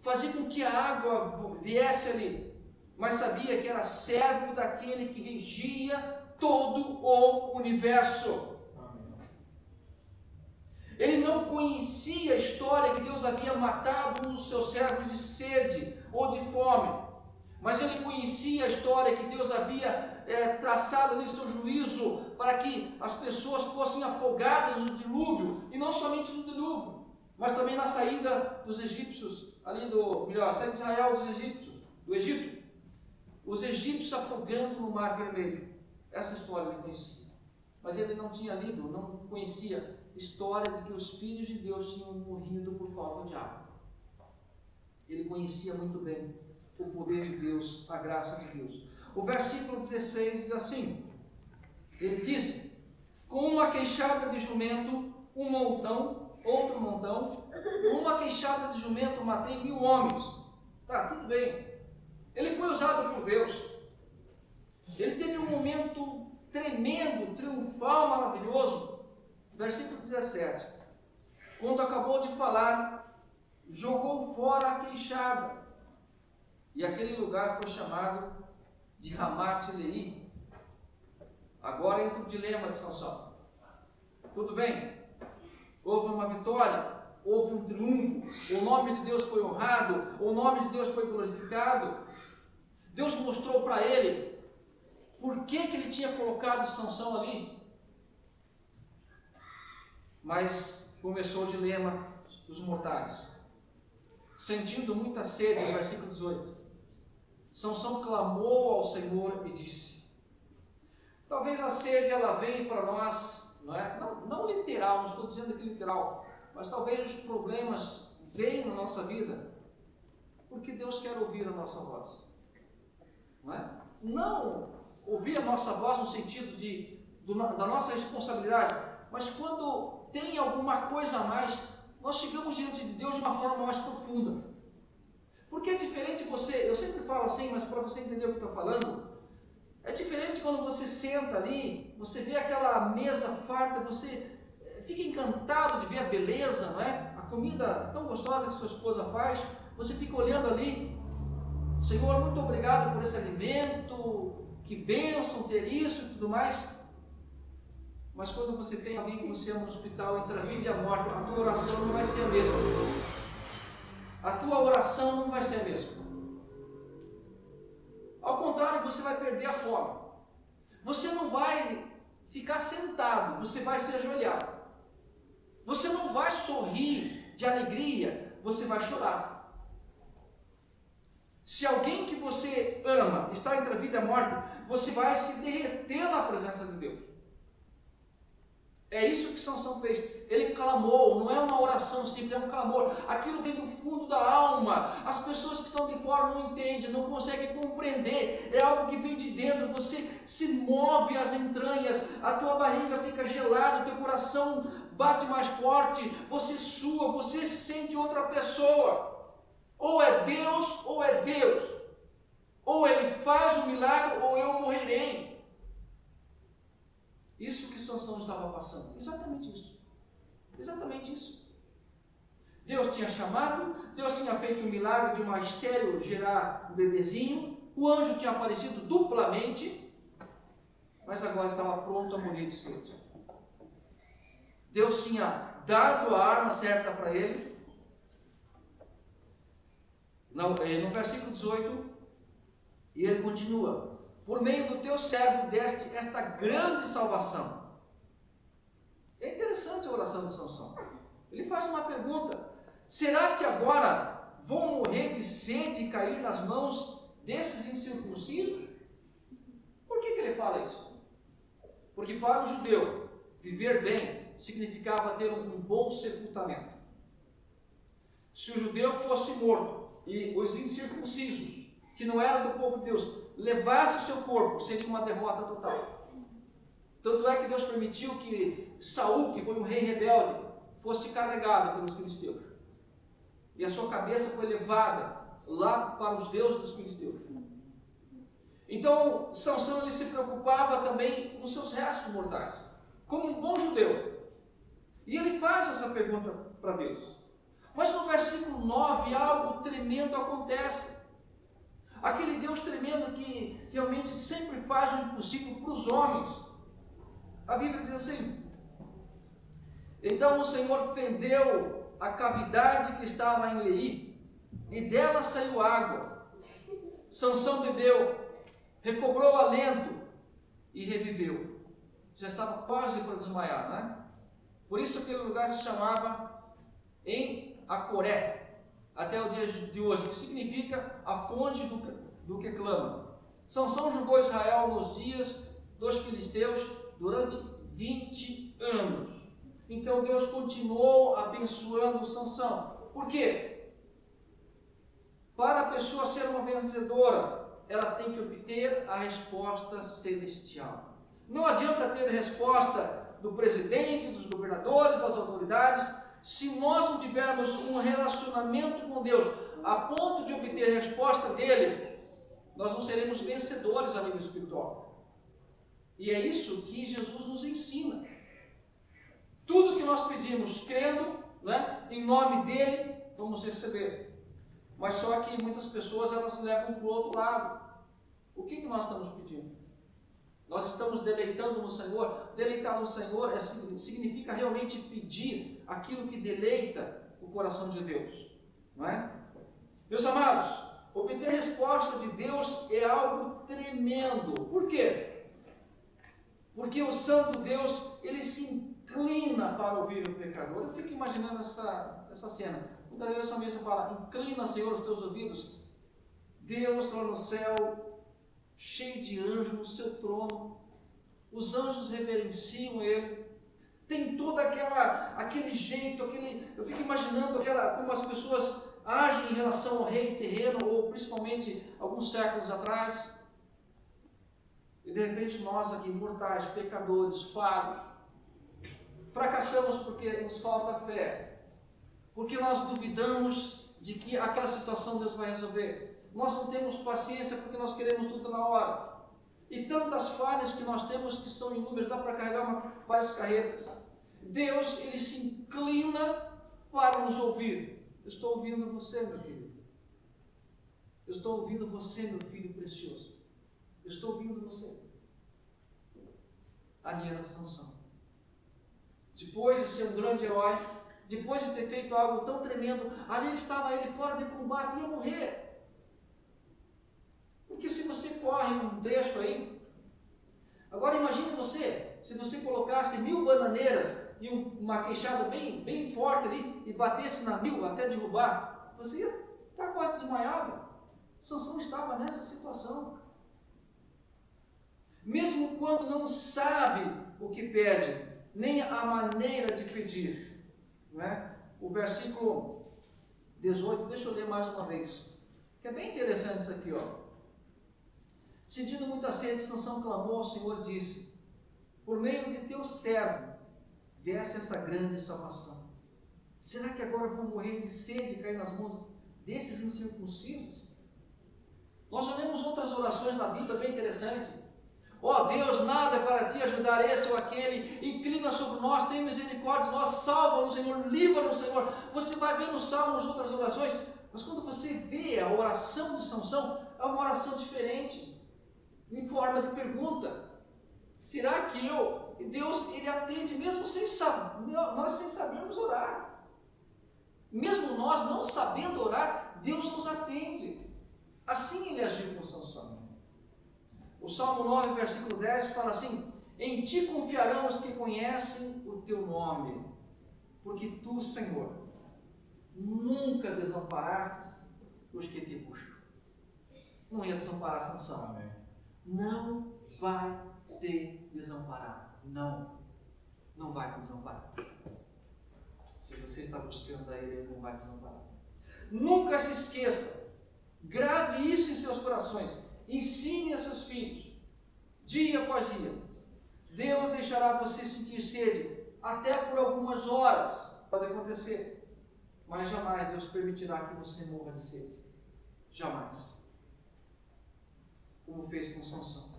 fazer com que a água viesse ali. Mas sabia que era servo daquele que regia todo o universo. Ele não conhecia a história que Deus havia matado um dos seus servos de sede ou de fome. Mas ele conhecia a história que Deus havia traçado ali seu juízo para que as pessoas fossem afogadas no dilúvio, e não somente no dilúvio, mas também na saída dos egípcios, a saída de Israel do Egito, os egípcios afogando no Mar Vermelho. Essa história ele conhecia, mas ele não tinha lido, não conhecia a história de que os filhos de Deus tinham morrido por falta de água. Ele conhecia muito bem o poder de Deus, a graça de Deus. O versículo 16 diz assim, ele disse: com uma queixada de jumento, um montão, outro montão, com uma queixada de jumento matei 1000 homens. Tá, tudo bem. Ele foi usado por Deus. Ele teve um momento tremendo, triunfal, maravilhoso. Versículo 17. Quando acabou de falar, jogou fora a queixada. E aquele lugar foi chamado de Ramat-Lehi. Agora entra o dilema de Sansão. Tudo bem, houve uma vitória, houve um triunfo, o nome de Deus foi honrado, o nome de Deus foi glorificado. Deus mostrou para ele por que ele tinha colocado Sansão ali. Mas começou o dilema dos mortais. Sentindo muita sede, no versículo 18, Sansão clamou ao Senhor e disse. Talvez a sede ela venha para nós, não literal, não estou dizendo que literal, mas talvez os problemas venham na nossa vida porque Deus quer ouvir a nossa voz. Não ouvir a nossa voz no sentido da nossa responsabilidade, mas quando tem alguma coisa a mais, nós chegamos diante de Deus de uma forma mais profunda. Porque é diferente eu sempre falo assim, mas para você entender o que eu estou falando, é diferente quando você senta ali, você vê aquela mesa farta, você fica encantado de ver a beleza, não é? A comida tão gostosa que sua esposa faz, você fica olhando ali, Senhor, muito obrigado por esse alimento, que bênção ter isso e tudo mais. Mas quando você tem alguém que você ama no hospital, entre a vida e a morte, a tua oração não vai ser a mesma. A tua oração não vai ser a mesma. Ao contrário, você vai perder a fome. Você não vai ficar sentado, você vai se ajoelhar. Você não vai sorrir de alegria, você vai chorar. Se alguém que você ama está entre a vida e a morte, você vai se derreter na presença de Deus. É isso que Sansão fez. Ele clamou, não é uma oração simples, é um clamor. Aquilo vem do fundo da alma. As pessoas que estão de fora não entendem, não conseguem compreender. É algo que vem de dentro. Você se move as entranhas, a tua barriga fica gelada, o teu coração bate mais forte, você sua, você se sente outra pessoa. Ou é Deus, ou é Deus. Ou Ele faz o milagre, ou eu morrerei. Isso que Sansão estava passando. Exatamente isso. Exatamente isso. Deus tinha chamado, Deus tinha feito o milagre de uma estéril gerar um bebezinho, o anjo tinha aparecido duplamente, mas agora estava pronto a morrer de sede. Deus tinha dado a arma certa para ele. No versículo 18, e ele continua: por meio do teu servo deste esta grande salvação. É interessante a oração de Sansão. Ele faz uma pergunta: será que agora vou morrer de sede e cair nas mãos desses incircuncisos? Por que ele fala isso? Porque para o judeu, viver bem significava ter um bom sepultamento. Se o judeu fosse morto e os incircuncisos, que não eram do povo de Deus, levasse o seu corpo, seria uma derrota total. Tanto é que Deus permitiu que Saul, que foi um rei rebelde, fosse carregado pelos filisteus. E a sua cabeça foi levada lá para os deuses dos filisteus. Então, Sansão ele se preocupava também com seus restos mortais, como um bom judeu. E ele faz essa pergunta para Deus. Mas no versículo 9, algo tremendo acontece. Aquele Deus tremendo que realmente sempre faz o impossível para os homens. A Bíblia diz assim: então o Senhor fendeu a cavidade que estava em Leí, e dela saiu água. Sansão bebeu, recobrou o alento e reviveu. Já estava quase para desmaiar, não é? Por isso aquele lugar se chamava em Acoré, até o dia de hoje, que significa a fonte do que clama. Sansão julgou Israel nos dias dos filisteus durante 20 anos. Então Deus continuou abençoando Sansão. Por quê? Para a pessoa ser uma vencedora, ela tem que obter a resposta celestial. Não adianta ter a resposta do presidente, dos governadores, das autoridades, se nós não tivermos um relacionamento com Deus a ponto de obter a resposta dele, nós não seremos vencedores a nível espiritual. E é isso que Jesus nos ensina. Tudo que nós pedimos crendo, né, em nome dele, vamos receber. Mas só que muitas pessoas elas levam para o outro lado. O que nós estamos pedindo? Nós estamos deleitando no Senhor. Deleitar no Senhor significa realmente pedir aquilo que deleita o coração de Deus, não é? Meus amados, obter a resposta de Deus é algo tremendo. Por quê? Porque o Santo Deus, ele se inclina para ouvir o pecador. Eu fico imaginando essa cena. Muitas vezes essa mesa fala: inclina, Senhor, os teus ouvidos. Deus lá no céu, cheio de anjos no seu trono, os anjos reverenciam ele, tem todo aquele jeito, eu fico imaginando como as pessoas agem em relação ao rei terreno, ou principalmente alguns séculos atrás, e de repente nós aqui, mortais, pecadores, falhos, fracassamos porque nos falta fé, porque nós duvidamos de que aquela situação Deus vai resolver. Nós não temos paciência porque nós queremos tudo na hora. E tantas falhas que nós temos que são inúmeras, dá para carregar várias carretas. Deus, ele se inclina para nos ouvir. Eu estou ouvindo você, meu querido. Eu estou ouvindo você, meu filho precioso. Eu estou ouvindo você. Ali era Sansão. Depois de ser um grande herói, depois de ter feito algo tão tremendo, ali estava ele fora de combate, ia morrer. Porque se você corre um trecho aí, agora imagine você, se você colocasse 1000 bananeiras e uma queixada bem forte ali, e batesse na 1000 até derrubar, você ia estar quase desmaiado. Sansão estava nessa situação. Mesmo quando não sabe o que pede, nem a maneira de pedir. Não é? O versículo 18, deixa eu ler mais uma vez, que é bem interessante isso aqui, ó. Sentindo muita sede, Sansão clamou ao Senhor e disse: por meio de teu servo, desse essa grande salvação. Será que agora eu vou morrer de sede e cair nas mãos desses incircuncisos? Nós olhamos outras orações na Bíblia, bem interessante. Ó Deus, nada é para ti ajudar esse ou aquele, inclina sobre nós, tem misericórdia de nós, salva-nos, Senhor, livra-nos, Senhor. Você vai ver no Salmos outras orações, mas quando você vê a oração de Sansão, é uma oração diferente, em forma de pergunta. Será que eu? E Deus, Ele atende, mesmo sem saber, nós sem sabermos orar. Mesmo nós não sabendo orar, Deus nos atende. Assim Ele agiu com Sansão. O Salmo 9, versículo 10 fala assim: em ti confiarão os que conhecem o teu nome, porque tu, Senhor, nunca desamparastes os que te buscam. Não ia desamparar Sansão. Amém. Não vai te desamparar. Não vai te desamparar. Se você está buscando a Ele, Ele não vai te desamparar. Nunca se esqueça. Grave isso em seus corações. Ensine a seus filhos, dia após dia. Deus deixará você sentir sede, até por algumas horas, pode acontecer. Mas jamais Deus permitirá que você morra de sede. Jamais. Como fez com Sansão.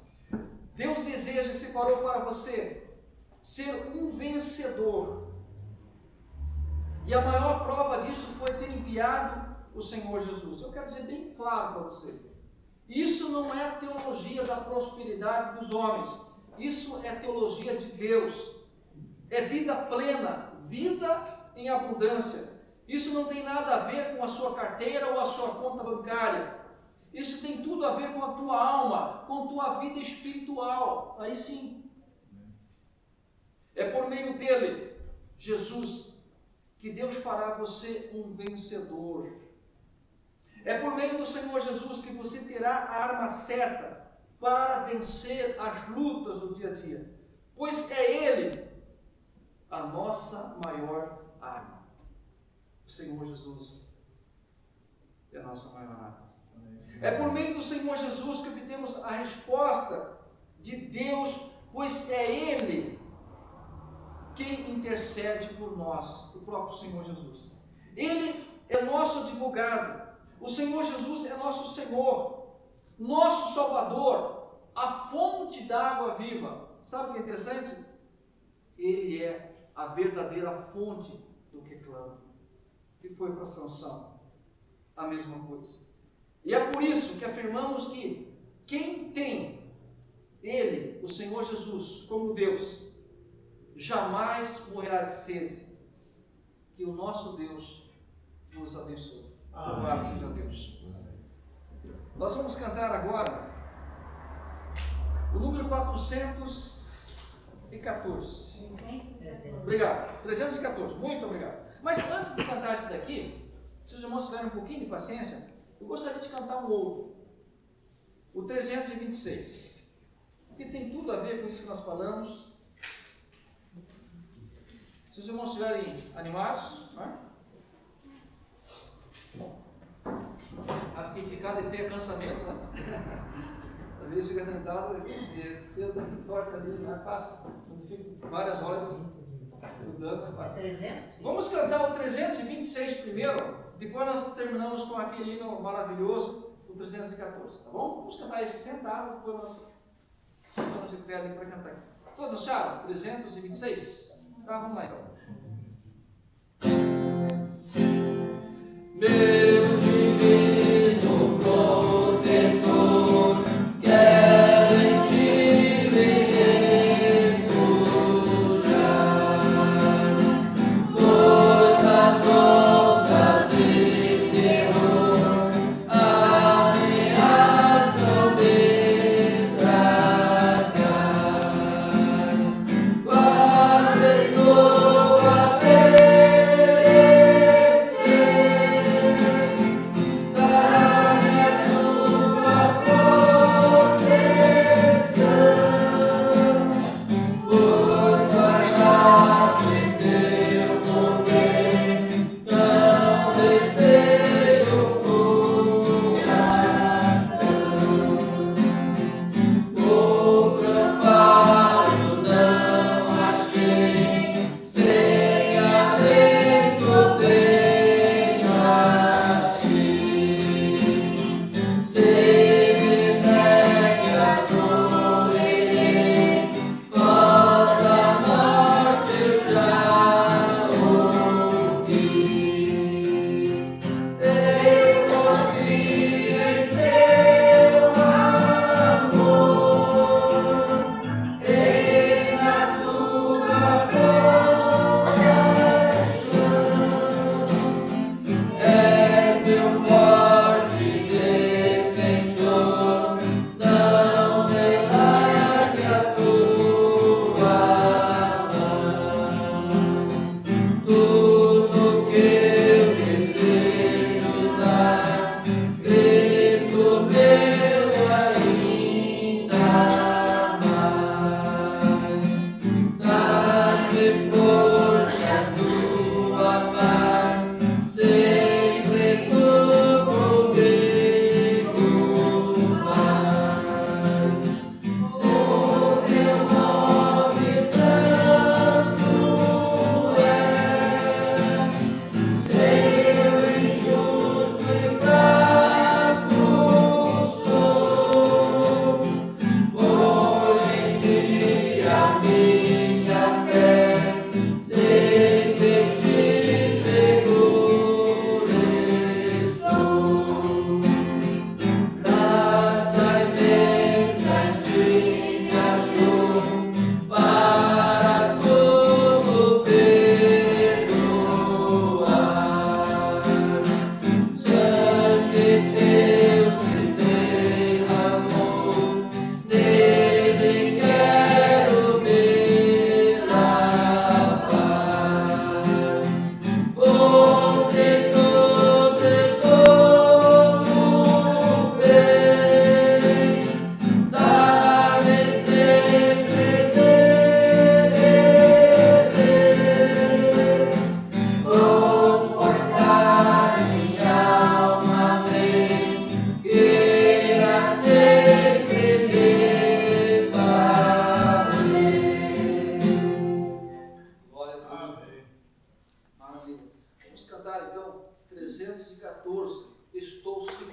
Deus deseja e separou para você ser um vencedor. E a maior prova disso foi ter enviado o Senhor Jesus. Eu quero dizer bem claro para você. Isso não é a teologia da prosperidade dos homens. Isso é teologia de Deus. É vida plena, vida em abundância. Isso não tem nada a ver com a sua carteira ou a sua conta bancária. Isso tem tudo a ver com a tua alma, com a tua vida espiritual. Aí sim. É por meio dele, Jesus, que Deus fará você um vencedor. É por meio do Senhor Jesus que você terá a arma certa para vencer as lutas do dia a dia. Pois é Ele a nossa maior arma. O Senhor Jesus é a nossa maior arma. É por meio do Senhor Jesus que obtemos a resposta de Deus, pois é Ele quem intercede por nós, o próprio Senhor Jesus. Ele é nosso advogado. O Senhor Jesus é nosso Senhor, nosso Salvador, a fonte da água viva. Sabe o que é interessante? Ele é a verdadeira fonte do que clama. E foi para Sansão a mesma coisa. E é por isso que afirmamos que quem tem Ele, o Senhor Jesus, como Deus, jamais morrerá de sede. Que o nosso Deus nos abençoe. Louvado seja Deus. Nós vamos cantar agora o número 414. Obrigado. 314. Muito obrigado. Mas antes de cantar esse daqui, se os irmãos tiverem um pouquinho de paciência, eu gostaria de cantar um outro. O 326. Que tem tudo a ver com isso que nós falamos. Se os irmãos estiverem animados, né? Acho que ficar de pé é cansamento, né? Às vezes fica sentado e cedo torce ali, não é fácil. Quando fica várias horas estudando, é fácil. 300? Vamos cantar o 326 primeiro, depois nós terminamos com aquele hino maravilhoso, o 314, tá bom? Vamos cantar esse sentado, depois nós estamos de pé ali para cantar. Todos acharam? 326? Tá, vamos lá então. Meu divino protetor, quero em ti me refugiar, pois as ondas de terror ameaçam me tragar. Quase estou a perecer.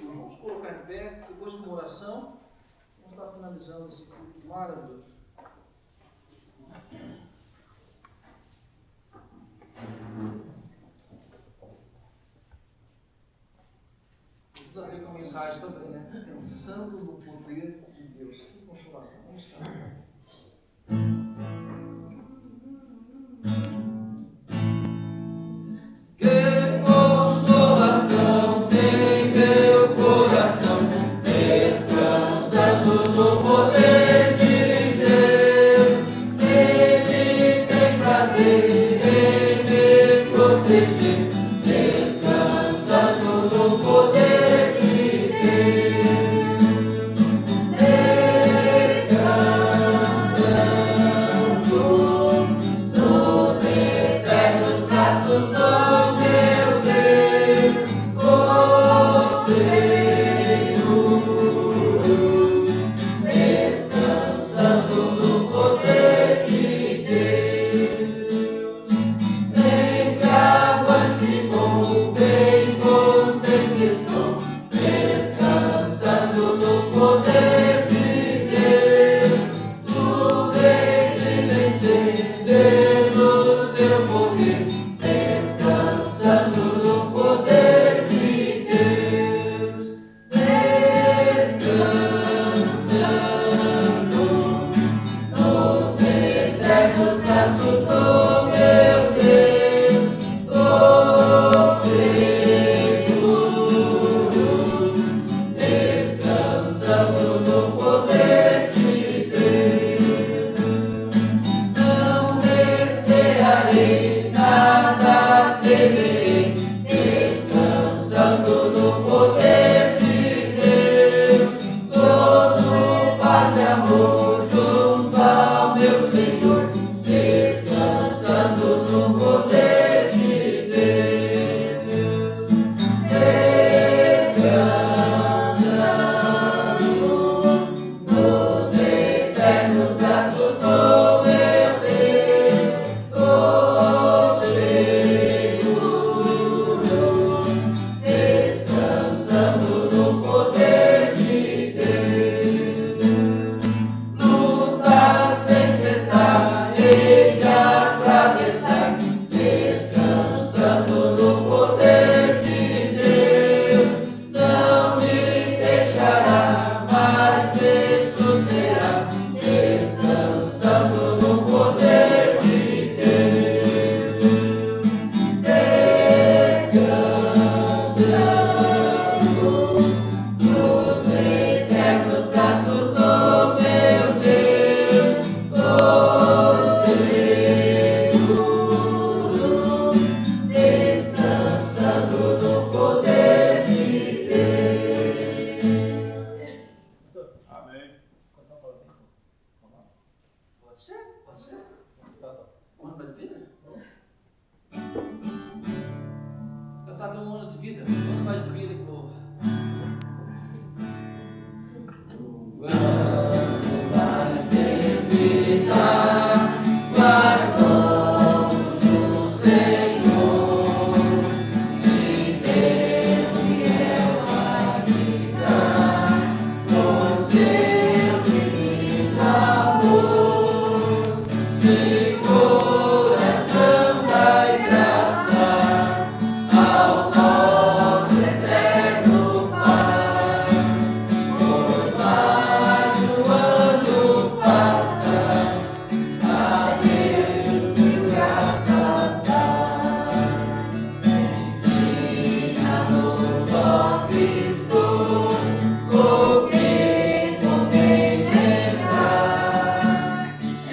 isso, vamos colocar em pé, depois de uma oração, vamos estar finalizando esse culto maravilhoso. Tem tudo a ver com a mensagem também, né? Descansando no poder de Deus. Que consolação. Vamos estar. Que consolação tem meu coração, descansando no poder de Deus. Ele tem prazer em me proteger, descansando no poder de Deus. Descansando nos eternos braços do meu Deus, oh Senhor, descansando no poder de Deus, sempre avante vou, bem contente estou, descansando no poder de Deus, tudo hei de vencer pelo seu poder, descansando no poder de Deus, descansando nos eternos braços do meu Deus, oh Senhor, descansando no poder de Deus. Não recearei, nada temerei, descansando no poder de Deus. Gozo, paz e amor junto ao meu Senhor, descansando no poder de Deus. Descansando nos eternos braços do meu Deus, oh Senhor, descansando no poder de Deus. Luta sem cessar, hei de atravessar, descansando no poder de Deus. Não me deixará, mas me susterá, descansando no poder de Deus. Descansando nos eternos braços do meu Deus, oh Senhor, descansando no poder de Deus. Amém. Pode ser, pode ser. Um ano de vida? Cantar um ano de vida. Quanto mais de vida, povo? Vai ter vida, guardou o Senhor, em Deus fiel a vida, com seu divino amor, de coração dai graças ao nosso eterno Pai, por mais um ano passa, a Deus de graças dá. Ensina-nos, ó Cristo, o que convém lembrar,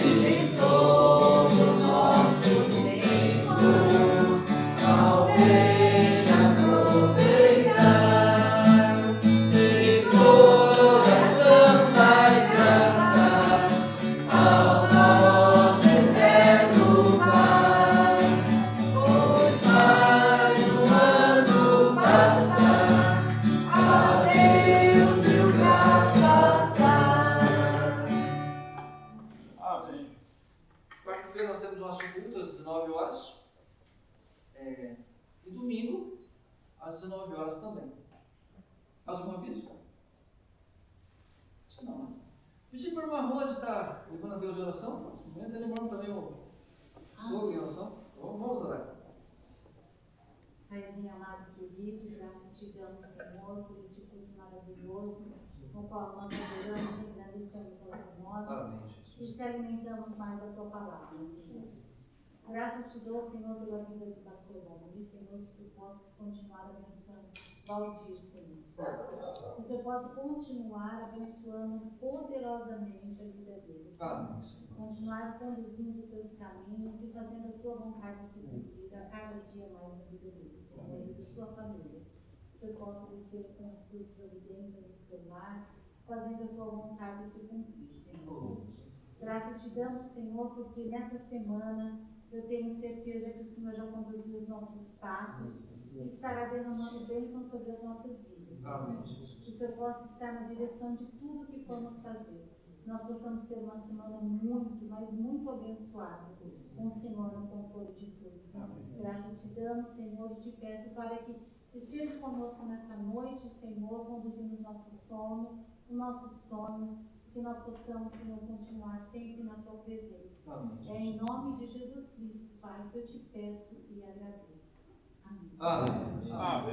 em todo o nosso tempo, ao bem aproveitar, de coração dai graças ao nosso eterno Pai, pois mais um ano passa, a Deus mil graças dá. Amém. Quarta-feira nós temos nosso culto às 19 horas. E domingo, às 19 horas também. Mais alguma pedido? Acho que não, né? Pedir para a irmã Rose estar levando a Deus em oração. Nesse momento, lembrando também o sogro em oração. Vamos orar. Paizinho amado, querido, graças te damos, Senhor, por este culto maravilhoso, no qual nós adoramos e agradecemos ao teu nome. Amém, Jesus. E se alimentamos mais da tua palavra, Senhor. Graças te dou, Senhor, pela vida do pastor Davi, Senhor, que tu possas continuar abençoando Valdir, Senhor. Que o Senhor possa continuar abençoando poderosamente a vida dele, Senhor. Amém, Senhor. Continuar conduzindo os seus caminhos e fazendo a tua vontade ser cumprida a cada dia mais na vida dele, Senhor, e da sua família. Que o Senhor possa descer com as tuas providências no seu lar, fazendo a tua vontade se cumprir, Senhor. Graças te damos, Senhor, porque nessa semana eu tenho certeza que o Senhor já conduziu os nossos passos e estará derramando bênção sobre as nossas vidas, Senhor. Amém, Jesus. Que o Senhor possa estar na direção de tudo que formos fazer. Nós possamos ter uma semana muito, mas muito abençoada, com o Senhor no controle de tudo. Graças te damos, Senhor, e te peço para que esteja conosco nesta noite, Senhor, conduzindo o nosso sono, o nosso sonho, que nós possamos, Senhor, continuar sempre na tua presença. Amém. É em nome de Jesus Cristo, Pai, que eu te peço e agradeço. Amém. Amém. Amém.